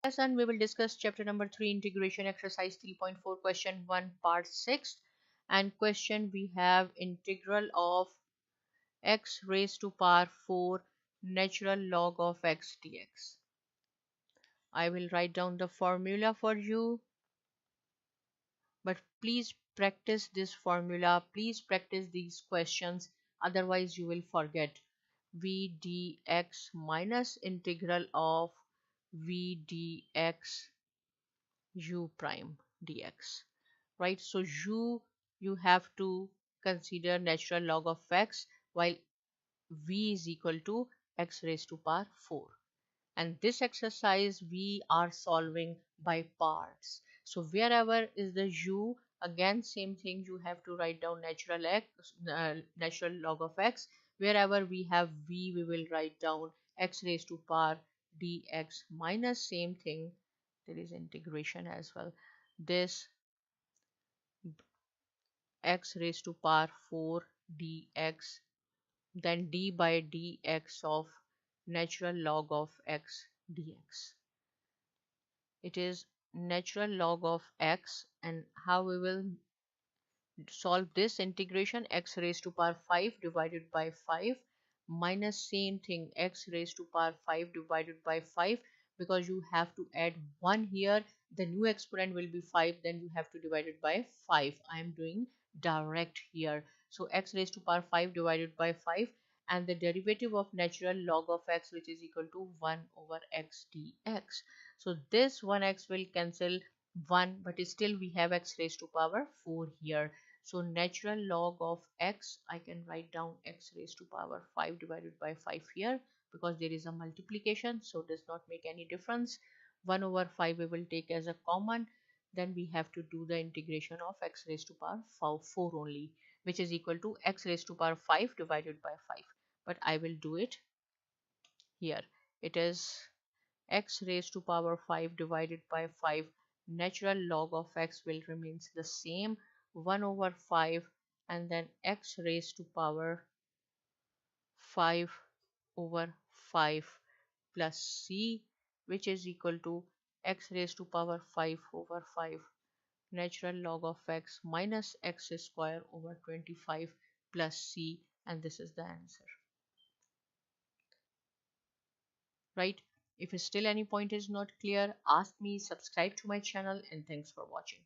Lesson we will discuss chapter number 3 integration exercise 3.4 question 1 part 6 and question we have integral of x raised to power 4 natural log of x dx. I will write down the formula for you, but please practice this formula, please practice these questions, otherwise you will forget. V dx minus integral of v dx u prime dx, right? So you have to consider natural log of x, while v is equal to x raised to power 4. And this exercise we are solving by parts. So wherever is the u, again same thing, you have to write down natural log of x. Wherever we have v, we will write down x raised to power dx minus same thing, there is integration as well, this x raised to power 4 dx, then d by dx of natural log of x dx. It is natural log of x, and how we will solve this integration, x raised to power 5 divided by 5 minus same thing, x raised to power 5 divided by 5, because you have to add 1 here, the new exponent will be 5, then you have to divide it by 5. I am doing direct here. So x raised to power 5 divided by 5, and the derivative of natural log of x, which is equal to 1 over x dx. So this 1x will cancel 1, but still we have x raised to power 4 here. So natural log of x, I can write down x raised to power 5 divided by 5 here, because there is a multiplication, so does not make any difference. 1 over 5 we will take as a common, then we have to do the integration of x raised to power 4 only, which is equal to x raised to power 5 divided by 5. But I will do it here. It is x raised to power 5 divided by 5, natural log of x will remains the same, 1 over 5, and then x raised to power 5 over 5 plus c, which is equal to x raised to power 5 over 5 natural log of x minus x square over 25 plus c, and this is the answer, right? If still any point is not clear, ask me, subscribe to my channel, and thanks for watching.